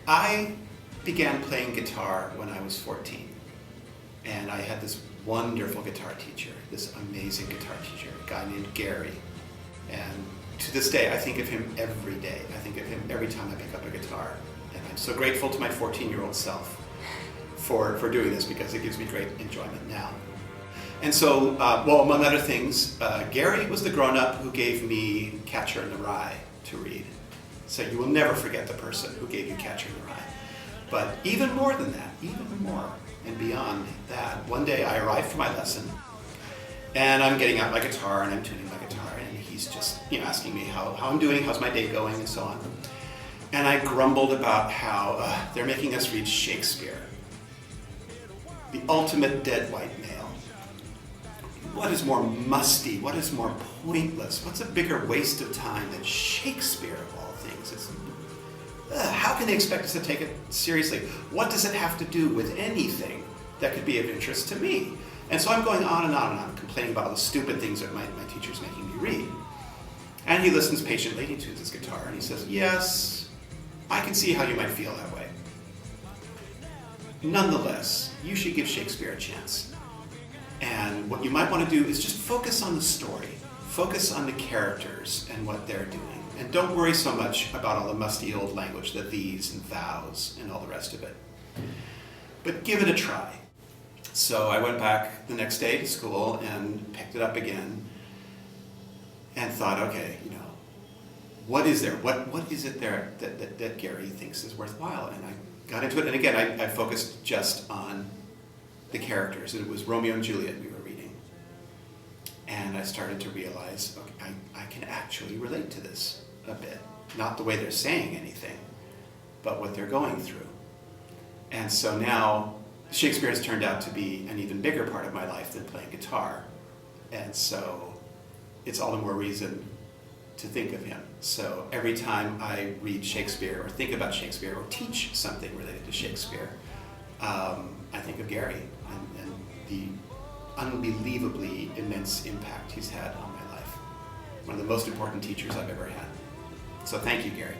I began playing guitar when I was 14, and I had this wonderful guitar teacher, this amazing guitar teacher, a guy named Gary. And to this day, I think of him every day. I think of him every time I pick up a guitar. And I'm so grateful to my 14-year-old self for doing this, because it gives me great enjoyment now. And so, well, among other things, Gary was the grown-up who gave me Catcher in the Rye to read. So you will never forget the person who gave you Catcher in the Rye. But even more than that, even more and beyond that, one day I arrived for my lesson, and I'm getting out my guitar and I'm tuning my guitar, and he's just asking me how I'm doing, how's my day going, and so on. And I grumbled about how they're making us read Shakespeare, the ultimate dead white male. What is more musty? What is more pointless? What's a bigger waste of time than Shakespeare of all things? How can they expect us to take it seriously? What does it have to do with anything that could be of interest to me? And so I'm going on and on and on, complaining about all the stupid things that my teacher's making me read. And he listens patiently, he tunes his guitar, and he says, yes, I can see how you might feel that way. Nonetheless, you should give Shakespeare a chance. And what you might want to do is just focus on the story, focus on the characters and what they're doing. And don't worry so much about all the musty old language, the these and thous and all the rest of it. But give it a try. So I went back the next day to school and picked it up again and thought, okay, what is there? What is it there that Gary thinks is worthwhile? And I got into it, and again, I focused just on the characters. It was Romeo and Juliet we were reading. And I started to realize, okay, I can actually relate to this a bit. Not the way they're saying anything, but what they're going through. And so now Shakespeare has turned out to be an even bigger part of my life than playing guitar. And so it's all the more reason to think of him. So every time I read Shakespeare or think about Shakespeare or teach something related to Shakespeare, I think of Gary and the unbelievably immense impact he's had on my life. One of the most important teachers I've ever had. So thank you, Gary.